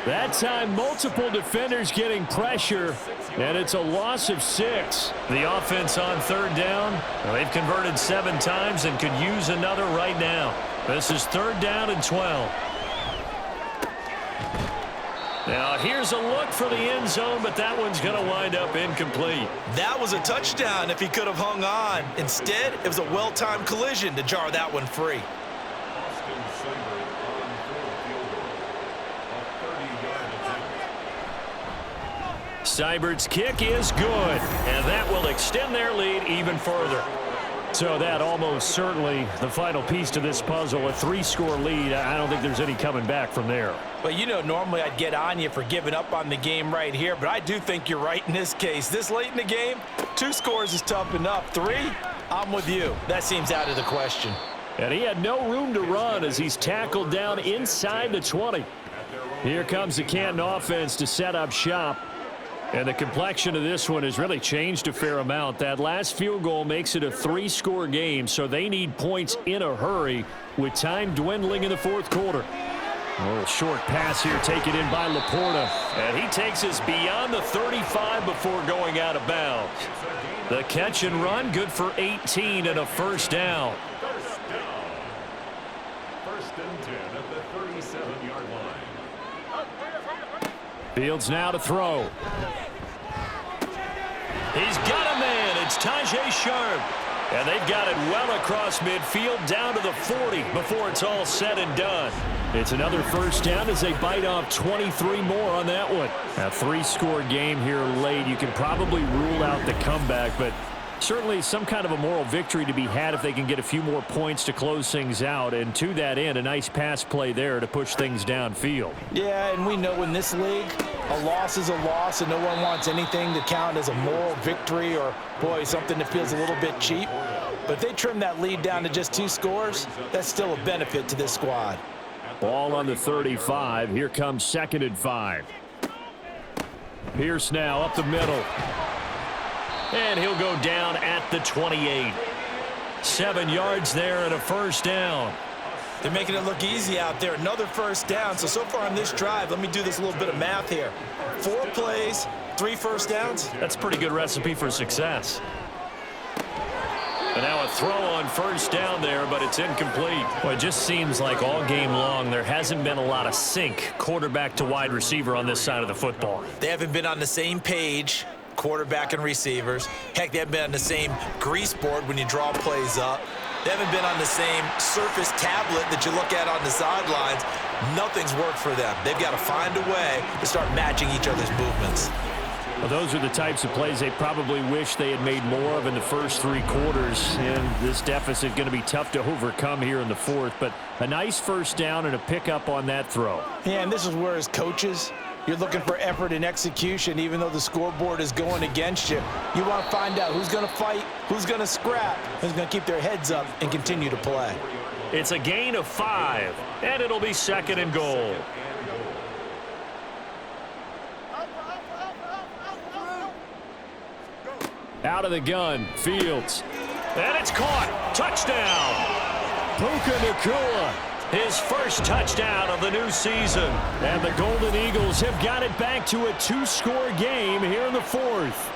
That time, multiple defenders getting pressure, and it's a loss of 6. The offense on 3rd down, well, they've converted 7 times and could use another right now. This is 3rd down and 12. Now, here's a look for the end zone, but that one's going to wind up incomplete. That was a touchdown if he could have hung on. Instead, it was a well-timed collision to jar that one free. Seibert's kick is good, and that will extend their lead even further. So that almost certainly the final piece to this puzzle, a 3-score lead. I don't think there's any coming back from there. Well, you know, normally I'd get on you for giving up on the game right here, but I do think you're right in this case. This late in the game, 2 scores is tough enough. 3, I'm with you. That seems out of the question. And he had no room to run as he's tackled down inside the 20. Here comes the Canton offense to set up shop. And the complexion of this one has really changed a fair amount. That last field goal makes it a 3-score game, so they need points in a hurry with time dwindling in the 4th quarter. A little short pass here taken in by Laporta. And he takes us beyond the 35 before going out of bounds. The catch and run, good for 18 and a first down. First and 10 at the 37-yard line. Fields now to throw. He's got a man. It's Tajay Sharp. And they've got it well across midfield down to the 40 before it's all said and done. It's another first down as they bite off 23 more on that one. A 3-score game here late. You can probably rule out the comeback, but Certainly some kind of a moral victory to be had if they can get a few more points to close things out. And to that end, a nice pass play there to push things downfield. Yeah, and we know in this league, a loss is a loss, and no one wants anything to count as a moral victory or, boy, something that feels a little bit cheap. But if they trim that lead down to just 2 scores, that's still a benefit to this squad. Ball on the 35. Here comes 2nd and 5. Pierce now up the middle. And he'll go down at the 28. 7 yards there and a first down. They're making it look easy out there. Another first down. So far on this drive, let me do this little bit of math here. 4 plays, 3 first downs. That's a pretty good recipe for success. And now a throw on first down there, but it's incomplete. Well, it just seems like all game long there hasn't been a lot of sync quarterback to wide receiver on this side of the football. They haven't been on the same page, quarterback and receivers. Heck, they haven't been on the same grease board when you draw plays up. They haven't been on the same surface tablet that you look at on the sidelines. Nothing's worked for them. They've got to find a way to start matching each other's movements. Well, those are the types of plays they probably wish they had made more of in the first 3 quarters. And this deficit going to be tough to overcome here in the 4th. But a nice first down and a pickup on that throw. Yeah, and this is where as coaches, you're looking for effort and execution, even though the scoreboard is going against you. You want to find out who's going to fight, who's going to scrap, who's going to keep their heads up and continue to play. It's a gain of 5, and it'll be 2nd and goal. Out of the gun, Fields. And it's caught. Touchdown. Puka Nacua. His first touchdown of the new season. And the Golden Eagles have got it back to a 2-score game here in the 4th.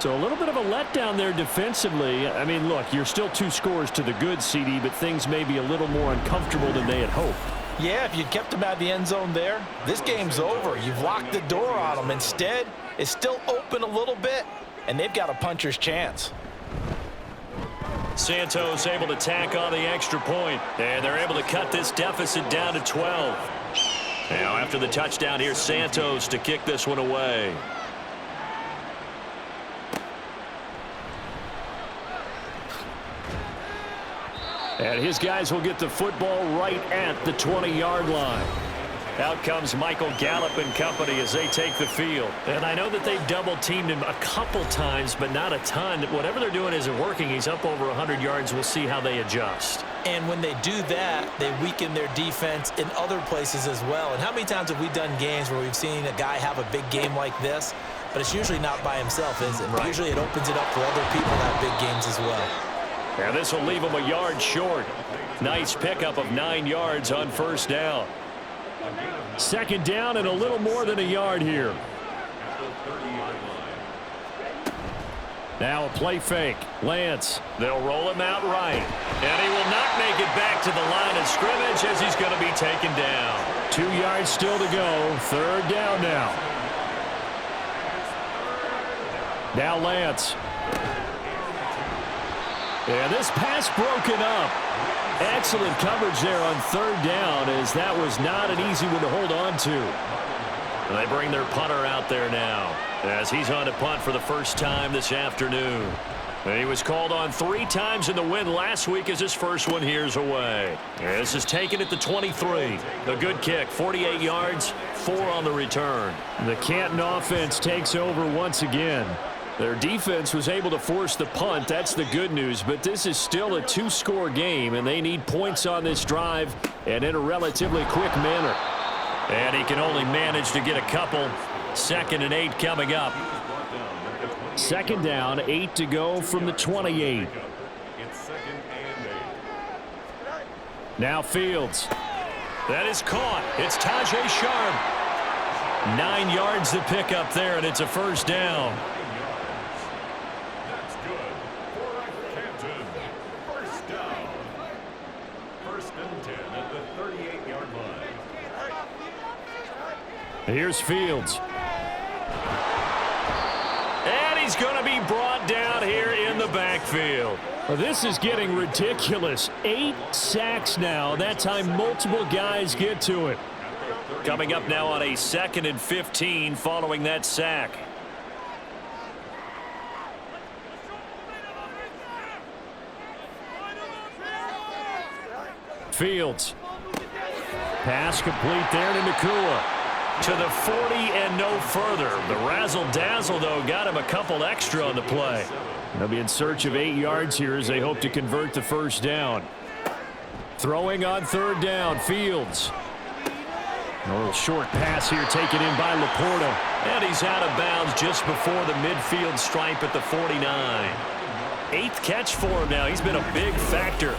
So a little bit of a letdown there defensively. I mean, look, you're still 2 scores to the good, CD, but things may be a little more uncomfortable than they had hoped. Yeah, if you'd kept them out of the end zone there, this game's over. You've locked the door on them. Instead, it's still open a little bit, and they've got a puncher's chance. Santos able to tack on the extra point, and they're able to cut this deficit down to 12. Now after the touchdown, here's Santos to kick this one away. And his guys will get the football right at the 20-yard line. Out comes Michael Gallup and company as they take the field. And I know that they've double-teamed him a couple times, but not a ton. Whatever they're doing isn't working. He's up over 100 yards. We'll see how they adjust. And when they do that, they weaken their defense in other places as well. And how many times have we done games where we've seen a guy have a big game like this, but it's usually not by himself, is it? Right. Usually it opens it up for other people to have big games as well. And this will leave him a yard short. Nice pickup of 9 yards on first down. 2nd down and a little more than a yard here. Now a play fake. Lance. They'll roll him out right. And he will not make it back to the line of scrimmage as he's going to be taken down. 2 yards still to go. 3rd down now. Now Lance. And this pass broken up. Excellent coverage there on 3rd down, as that was not an easy one to hold on to. And they bring their punter out there now as he's on to punt for the first time this afternoon. And he was called on 3 times in the win last week as his first one here's away. And this is taken at the 23. A good kick, 48 yards, 4 on the return. The Canton offense takes over once again. Their defense was able to force the punt. That's the good news. But this is still a 2-score game, and they need points on this drive and in a relatively quick manner. And he can only manage to get a couple. 2nd and 8 coming up. 2nd down, 8 to go from the 28. Now Fields. That is caught. It's Tajay Sharp. 9 yards to pick up there, and it's a first down. Here's Fields. And he's going to be brought down here in the backfield. Well, this is getting ridiculous. 8 sacks now. That time multiple guys get to it. Coming up now on a 2nd and 15 following that sack. Fields. Pass complete there to Nakua. To the 40 and no further. The razzle-dazzle, though, got him a couple extra on the play. They'll be in search of 8 yards here as they hope to convert the first down. Throwing on third down, Fields. A little short pass here taken in by Laporta. And he's out of bounds just before the midfield stripe at the 49. 8th catch for him now. He's been a big factor.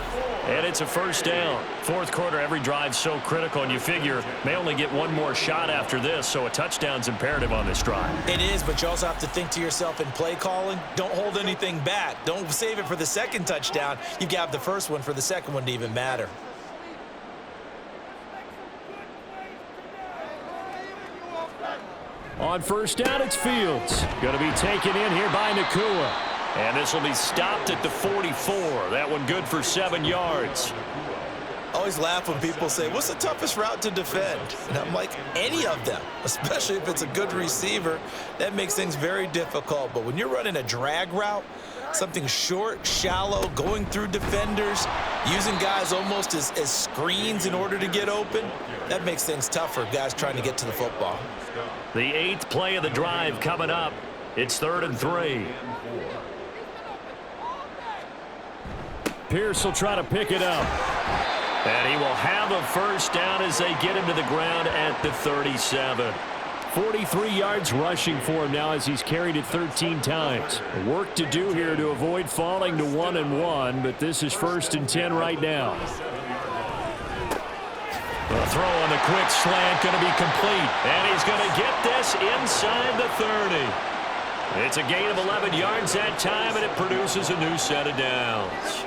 And it's a first down. Fourth quarter, every drive's so critical, and you figure may only get one more shot after this, so a touchdown's imperative on this drive. It is, but you also have to think to yourself in play calling, don't hold anything back. Don't save it for the second touchdown. You've got the first one for the second one to even matter. On first down, it's Fields. Going to be taken in here by Nakua. And this will be stopped at the 44. That one good for 7 yards. I always laugh when people say, what's the toughest route to defend? And I'm like, any of them, especially if it's a good receiver. That makes things very difficult. But when you're running a drag route, something short, shallow, going through defenders, using guys almost as screens in order to get open, that makes things tougher, guys trying to get to the football. The 8th play of the drive coming up. It's 3rd and 3. Pierce will try to pick it up. And he will have a first down as they get him to the ground at the 37. 43 yards rushing for him now as he's carried it 13 times. Work to do here to avoid falling to 1-1, but this is 1st and 10 right now. The throw on the quick slant going to be complete. And he's going to get this inside the 30. It's a gain of 11 yards that time, and it produces a new set of downs.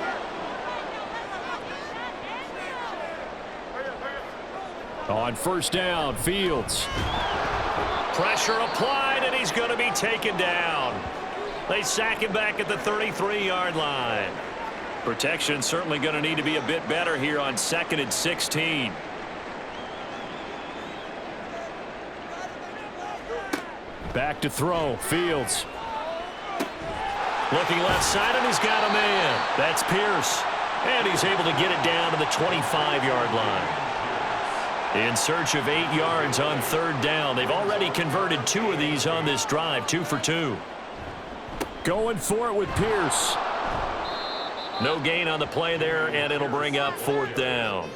On first down, Fields. Pressure applied, and he's going to be taken down. They sack him back at the 33-yard line. Protection certainly going to need to be a bit better here on 2nd and 16. Back to throw, Fields. Looking left side, and he's got a man. That's Pierce. And he's able to get it down to the 25-yard line. In search of 8 yards on third down. They've already converted 2 of these on this drive, 2 for 2. Going for it with Pierce. No gain on the play there, and it'll bring up 4th down.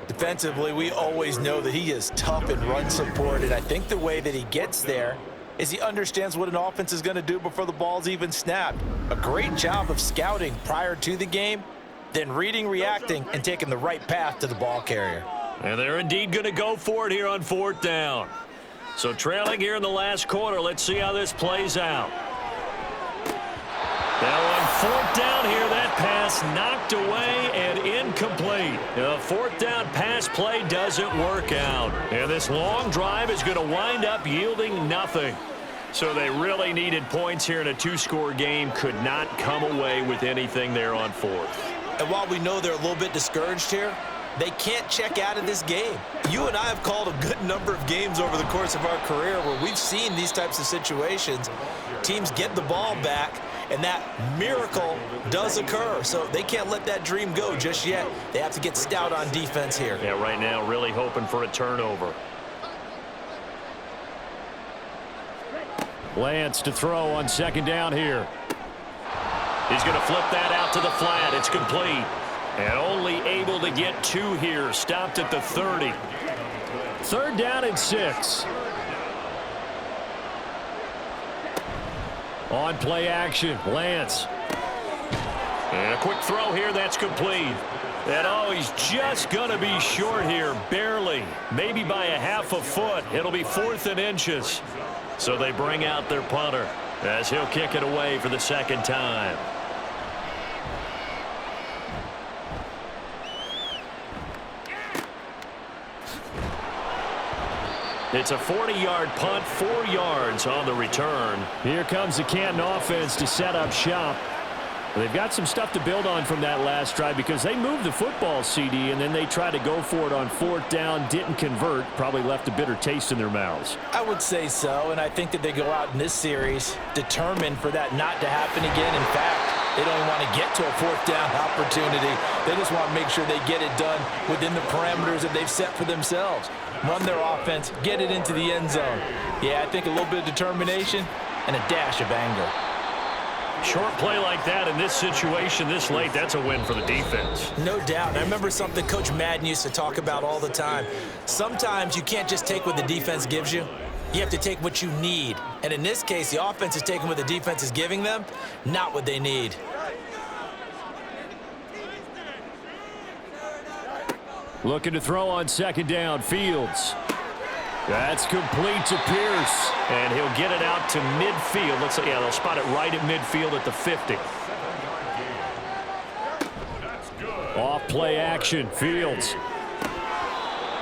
Defensively, we always know that he is tough in run support, and I think the way that he gets there is he understands what an offense is going to do before the ball's even snapped. A great job of scouting prior to the game, then reading, reacting, and taking the right path to the ball carrier. And they're indeed going to go for it here on 4th down. So trailing here in the last quarter, let's see how this plays out. Now on 4th down here, that pass knocked away and incomplete. The 4th down pass play doesn't work out. And this long drive is going to wind up yielding nothing. So they really needed points here in a 2-score game. Could not come away with anything there on 4th. And while we know they're a little bit discouraged here, they can't check out of this game. You and I have called a good number of games over the course of our career where we've seen these types of situations. Teams get the ball back, and that miracle does occur. So they can't let that dream go just yet. They have to get stout on defense here. Yeah, right now really hoping for a turnover. Lance to throw on 2nd down here. He's going to flip that out to the flat. It's complete. And only able to get 2 here. Stopped at the 30. 3rd down and 6. On play action, Lance. And a quick throw here. That's complete. And oh, he's just going to be short here. Barely. Maybe by a half a foot. It'll be 4th and inches. So they bring out their punter as he'll kick it away for the 2nd time. It's a 40-yard punt, 4 yards on the return. Here comes the Canton offense to set up shop. They've got some stuff to build on from that last drive because they moved the football, CD, and then they tried to go for it on 4th down, didn't convert, probably left a bitter taste in their mouths. I would say so, and I think that they go out in this series determined for that not to happen again. In fact, They don't even want to get to a fourth down opportunity. They just want to make sure they get it done within the parameters that they've set for themselves. Run their offense, get it into the end zone. Yeah, I think a little bit of determination and a dash of anger. Short play like that in this situation this late, that's a win for the defense. No doubt. I remember something Coach Madden used to talk about all the time. Sometimes you can't just take what the defense gives you. You have to take what you need. And in this case, the offense is taking what the defense is giving them, not what they need. Looking to throw on second down. Fields. That's complete to Pierce. And he'll get it out to midfield. Let's say, yeah, they'll spot it right at midfield at the 50. Off play action. Fields.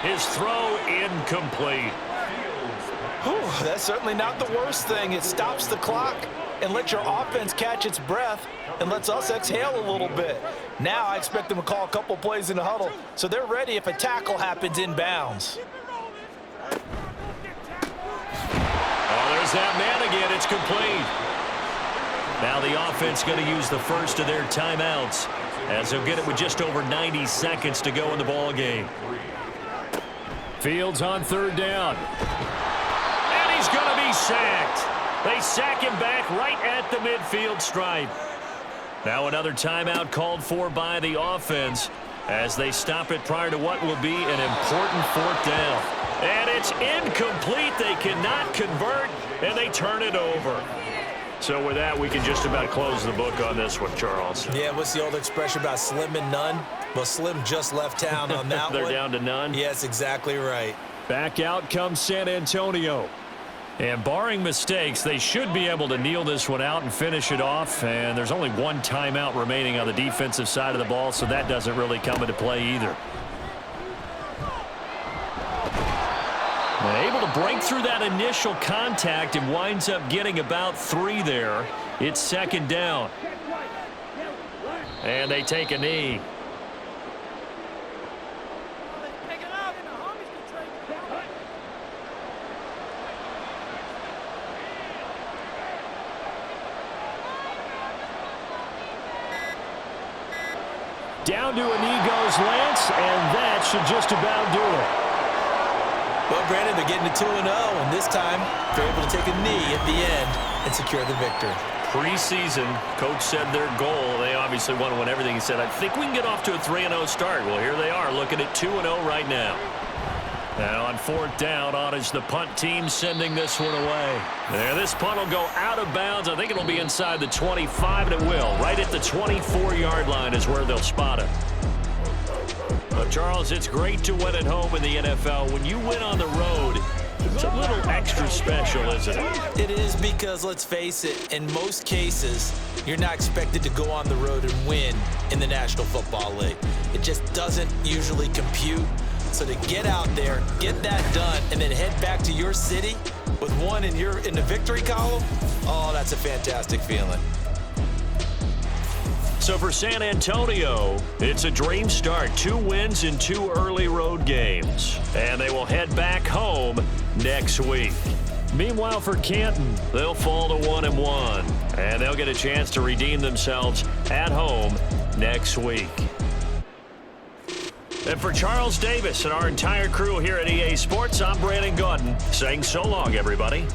His throw incomplete. Whew, that's certainly not the worst thing. It stops the clock and lets your offense catch its breath and lets us exhale a little bit. Now I expect them to call a couple plays in the huddle so they're ready if a tackle happens inbounds. Oh, there's that man again. It's complete. Now the offense going to use the first of their timeouts as they'll get it with just over 90 seconds to go in the ball game. Fields on third down. And he's going to be sacked. They sack him back right at the midfield stripe. Now another timeout called for by the offense as they stop it prior to what will be an important fourth down. And it's incomplete. They cannot convert, and they turn it over. So with that, we can just about close the book on this one, Charles. Yeah, what's the old expression about slim and none? Well, Slim just left town on that They're one. down to none? Yes, exactly right. Back out comes San Antonio. And barring mistakes, they should be able to kneel this one out and finish it off. And there's only one timeout remaining on the defensive side of the ball, so that doesn't really come into play either. And able to break through that initial contact and winds up getting about 3 there. It's second down. And they take a knee. Down to a knee goes Lance, and that should just about do it. Well, Brandon, they're getting to 2-0, and this time they're able to take a knee at the end and secure the victory. Preseason, coach said their goal, they obviously want to win everything. He said, I think we can get off to a 3-0 start. Well, here they are looking at 2-0 right now. Now on fourth down, on is the punt team sending this one away. There, this punt will go out of bounds. I think it'll be inside the 25, and it will. Right at the 24-yard line is where they'll spot it. But, Charles, it's great to win at home in the NFL. When you win on the road, it's a little extra special, isn't it? It is because, let's face it, in most cases, you're not expected to go on the road and win in the National Football League. It just doesn't usually compute. So to get out there, get that done, and then head back to your city with one in the victory column, oh, that's a fantastic feeling. So for San Antonio, it's a dream start. 2 wins in 2 early road games. And they will head back home next week. Meanwhile, for Canton, they'll fall to 1-1. And they'll get a chance to redeem themselves at home next week. And for Charles Davis and our entire crew here at EA Sports, I'm Brandon Gaudin saying so long, everybody.